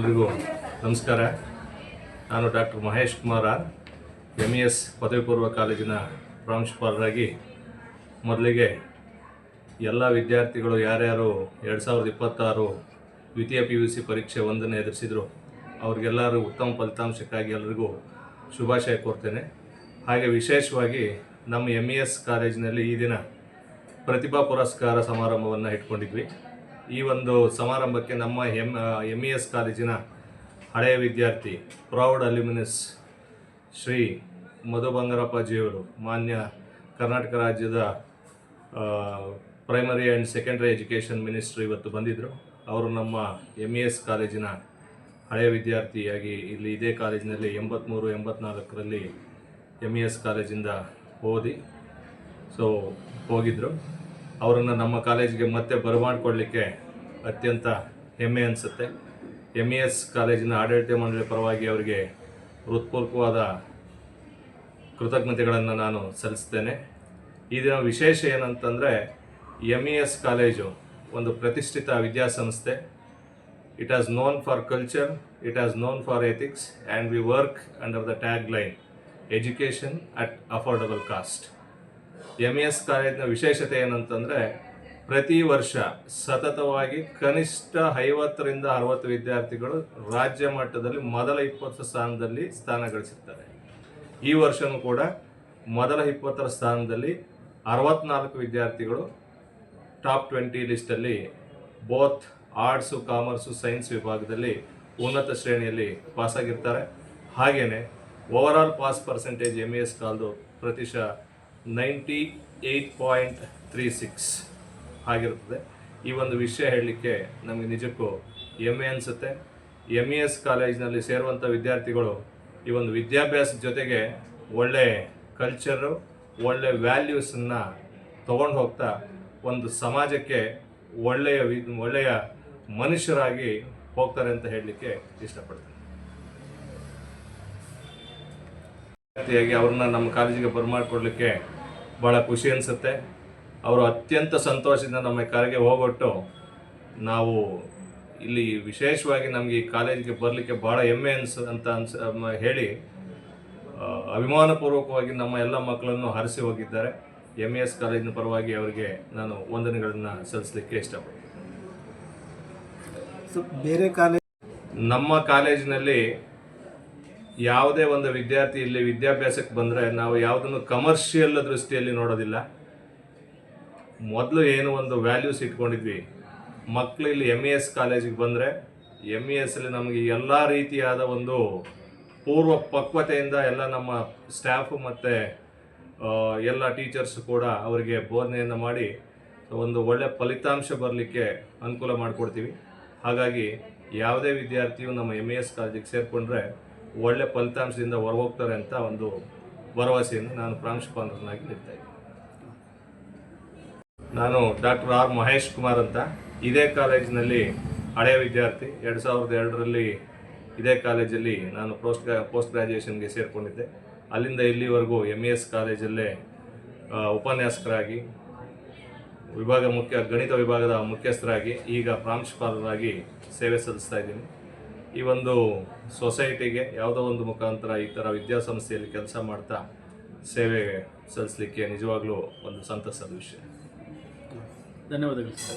ಎಲ್ರಿಗೂ ನಮಸ್ಕಾರ. ನಾನು doctor Mahesh Kumar R, MES ಪದವಿ ಪೂರ್ವ ಕಾಲೇಜಿನ ಪ್ರಾಂಶುಪಾಲರಾಗಿ ಮೊದಲಿಗೆ ಎಲ್ಲ ವಿದ್ಯಾರ್ಥಿಗಳು ಯಾರ್ಯಾರು 2026 ದ್ವಿತೀಯ PUC ಪರೀಕ್ಷೆ 1ನೇ ಎದುರಿಸಿದ್ರು ಅವ್ರಿಗೆಲ್ಲರೂ ಉತ್ತಮ ಫಲಿತಾಂಶಕ್ಕಾಗಿ ಎಲ್ಲರಿಗೂ ಶುಭಾಶಯ ಕೋರ್ತೇನೆ. ಹಾಗೆ ವಿಶೇಷವಾಗಿ ನಮ್ಮ MES ಕಾಲೇಜಿನಲ್ಲಿ ಈ ದಿನ ಪ್ರತಿಭಾ ಪುರಸ್ಕಾರ ಸಮಾರಂಭವನ್ನು ಇಟ್ಕೊಂಡಿದ್ವಿ. ಈ ಒಂದು ಸಮಾರಂಭಕ್ಕೆ ನಮ್ಮ MES ಕಾಲೇಜಿನ ಹಳೆಯ ವಿದ್ಯಾರ್ಥಿ ಪ್ರೌಡ್ ಅಲ್ಯುಮಿನಸ್ ಶ್ರೀ ಮಧು ಬಂಗಾರಪ್ಪಾಜಿಯವರು, ಮಾನ್ಯ ಕರ್ನಾಟಕ ರಾಜ್ಯದ primary and secondary education minister ಇವತ್ತು ಬಂದಿದ್ದರು. ಅವರು ನಮ್ಮ MES ಕಾಲೇಜಿನ ಹಳೆಯ ವಿದ್ಯಾರ್ಥಿಯಾಗಿ ಇಲ್ಲಿ ಇದೇ ಕಾಲೇಜಿನಲ್ಲಿ 83-84ರಲ್ಲಿ MES ಕಾಲೇಜಿಂದ ಓದಿ ಹೋಗಿದ್ದರು. ಅವರನ್ನು ನಮ್ಮ ಕಾಲೇಜಿಗೆ ಮತ್ತೆ ಬರಮಾಡಿಕೊಳ್ಳಲಿಕ್ಕೆ ಅತ್ಯಂತ ಹೆಮ್ಮೆ ಅನಿಸುತ್ತೆ. MES ಕಾಲೇಜಿನ ಆಡಳಿತ ಮಂಡಳಿ ಪರವಾಗಿ ಅವರಿಗೆ ಹೃತ್ಪೂರ್ವಕವಾದ ಕೃತಜ್ಞತೆಗಳನ್ನು ನಾನು ಸಲ್ಲಿಸ್ತೇನೆ. ಈ ದಿನ ವಿಶೇಷ ಏನಂತಂದರೆ, MES ಕಾಲೇಜು ಒಂದು ಪ್ರತಿಷ್ಠಿತ ವಿದ್ಯಾಸಂಸ್ಥೆ. It as known for culture, it as known for ethics, and we work under the tag line education at affordable cost. MES ಕಾಲೇಜಿನ ವಿಶೇಷತೆ ಏನಂತಂದರೆ, ಪ್ರತಿ ವರ್ಷ ಸತತವಾಗಿ ಕನಿಷ್ಠ 50ರಿಂದ 60 ವಿದ್ಯಾರ್ಥಿಗಳು ರಾಜ್ಯ ಮಟ್ಟದಲ್ಲಿ ಮೊದಲ 20 ಸ್ಥಾನದಲ್ಲಿ ಸ್ಥಾನ ಗಳಿಸಿರ್ತಾರೆ. ಈ ವರ್ಷವೂ ಕೂಡ ಮೊದಲ 20ರ ಸ್ಥಾನದಲ್ಲಿ 64 ವಿದ್ಯಾರ್ಥಿಗಳು ಟಾಪ್ 20 ಲಿಸ್ಟಲ್ಲಿ ಬೋತ್ ಆರ್ಟ್ಸು, ಕಾಮರ್ಸು, ಸೈನ್ಸ್ ವಿಭಾಗದಲ್ಲಿ ಉನ್ನತ ಶ್ರೇಣಿಯಲ್ಲಿ ಪಾಸಾಗಿರ್ತಾರೆ. ಹಾಗೆಯೇ ಓವರಾಲ್ ಪಾಸ್ ಪರ್ಸೆಂಟೇಜ್ MES ಕಾಲ್ದು ಪ್ರತಿಶತ 98.36 ಆಗಿರುತ್ತದೆ. ಈ ಒಂದು ವಿಷಯ ಹೇಳಲಿಕ್ಕೆ ನಮಗೆ ನಿಜಕ್ಕೂ ಹೆಮ್ಮೆ ಅನಿಸುತ್ತೆ. MES ಕಾಲೇಜಿನಲ್ಲಿ ಸೇರುವಂಥ ವಿದ್ಯಾರ್ಥಿಗಳು ಈ ಒಂದು ವಿದ್ಯಾಭ್ಯಾಸದ ಜೊತೆಗೆ ಒಳ್ಳೆ ಕಲ್ಚರು, ಒಳ್ಳೆ ವ್ಯಾಲ್ಯೂಸನ್ನು ತೊಗೊಂಡು ಹೋಗ್ತಾ ಒಂದು ಸಮಾಜಕ್ಕೆ ಒಳ್ಳೆಯ ಮನುಷ್ಯರಾಗಿ ಹೋಗ್ತಾರೆ ಅಂತ ಹೇಳಲಿಕ್ಕೆ ಇಷ್ಟಪಡ್ತೀನಿ. ಅವ್ರನ್ನ ನಮ್ಮ ಕಾಲೇಜಿಗೆ ಬರಮಾಡಿಕೊಡ್ಲಿಕ್ಕೆ ಭಾಳ ಖುಷಿ ಅನಿಸುತ್ತೆ. ಅವರು ಅತ್ಯಂತ ಸಂತೋಷದಿಂದ ನಮ್ಮ ಕರೆಗೆ ಹೋಗೊಟ್ಟು ನಾವು ಇಲ್ಲಿ ವಿಶೇಷವಾಗಿ ನಮಗೆ ಈ ಕಾಲೇಜಿಗೆ ಬರಲಿಕ್ಕೆ ಭಾಳ ಹೆಮ್ಮೆ ಹೇಳಿ ಅಭಿಮಾನಪೂರ್ವಕವಾಗಿ ನಮ್ಮ ಎಲ್ಲ ಮಕ್ಕಳನ್ನು ಹರಿಸಿ ಹೋಗಿದ್ದಾರೆ. MES ಕಾಲೇಜಿನ ಪರವಾಗಿ ಅವರಿಗೆ ನಾನು ವಂದನೆಗಳನ್ನು ಸಲ್ಲಿಸಲಿಕ್ಕೆ ಇಷ್ಟಪಡ್ತೀನಿ. ನಮ್ಮ ಕಾಲೇಜಿನಲ್ಲಿ ಯಾವುದೇ ಒಂದು ವಿದ್ಯಾರ್ಥಿ ಇಲ್ಲಿ ವಿದ್ಯಾಭ್ಯಾಸಕ್ಕೆ ಬಂದರೆ ನಾವು ಯಾವುದನ್ನು ಕಮರ್ಷಿಯಲ್ ದೃಷ್ಟಿಯಲ್ಲಿ ನೋಡೋದಿಲ್ಲ. ಮೊದಲು ಏನು ಒಂದು ವ್ಯಾಲ್ಯೂಸ್ ಇಟ್ಕೊಂಡಿದ್ವಿ, ಮಕ್ಕಳು ಇಲ್ಲಿ MES ಕಾಲೇಜಿಗೆ ಬಂದರೆ MESಲ್ಲಿ ನಮಗೆ ಎಲ್ಲ ರೀತಿಯಾದ ಒಂದು ಪೂರ್ವ ಪಕ್ವತೆಯಿಂದ ಎಲ್ಲ ನಮ್ಮ ಸ್ಟಾಫು ಮತ್ತು ಎಲ್ಲ ಟೀಚರ್ಸು ಕೂಡ ಅವರಿಗೆ ಬೋಧನೆಯನ್ನು ಮಾಡಿ ಒಂದು ಒಳ್ಳೆಯ ಫಲಿತಾಂಶ ಬರಲಿಕ್ಕೆ ಅನುಕೂಲ ಮಾಡಿಕೊಡ್ತೀವಿ. ಹಾಗಾಗಿ ಯಾವುದೇ ವಿದ್ಯಾರ್ಥಿಯು ನಮ್ಮ MES ಕಾಲೇಜಿಗೆ ಸೇರಿಕೊಂಡ್ರೆ ಒಳ್ಳೆ ಫಲಿತಾಂಶದಿಂದ ಹೊರಗೋಗ್ತಾರೆ ಅಂತ ಒಂದು ಭರವಸೆಯನ್ನು ನಾನು ಪ್ರಾಂಶುಪಾಲರನ್ನಾಗಿ ನೀಡ್ತಾ ಇದ್ದೀನಿ. ನಾನು ಡಾಕ್ಟರ್ ಆರ್ ಮಹೇಶ್ ಕುಮಾರ್ ಅಂತ, ಇದೇ ಕಾಲೇಜಿನಲ್ಲಿ ಹಳೆಯ ವಿದ್ಯಾರ್ಥಿ. 2002ರಲ್ಲಿ ಇದೇ ಕಾಲೇಜಲ್ಲಿ ನಾನು ಪೋಸ್ಟ್ ಗ್ರ್ಯಾಜುಯೇಷನ್ಗೆ ಸೇರಿಕೊಂಡಿದ್ದೆ. ಅಲ್ಲಿಂದ ಇಲ್ಲಿವರೆಗೂ MES ಕಾಲೇಜಲ್ಲೇ ಉಪನ್ಯಾಸಕರಾಗಿ, ಗಣಿತ ವಿಭಾಗದ ಮುಖ್ಯಸ್ಥರಾಗಿ, ಈಗ ಪ್ರಾಂಶುಪಾಲರಾಗಿ ಸೇವೆ ಸಲ್ಲಿಸ್ತಾ ಇದ್ದೀನಿ. ಈ ಒಂದು ಸೊಸೈಟಿಗೆ ಯಾವುದೋ ಒಂದು ಮುಖಾಂತರ ಈ ಥರ ವಿದ್ಯಾಸಂಸ್ಥೆಯಲ್ಲಿ ಕೆಲಸ ಮಾಡ್ತಾ ಸೇವೆ ಸಲ್ಲಿಸಲಿಕ್ಕೆ ನಿಜವಾಗ್ಲೂ ಒಂದು ಸಂತಸದ ವಿಷಯ. ಧನ್ಯವಾದಗಳು ಸರ್.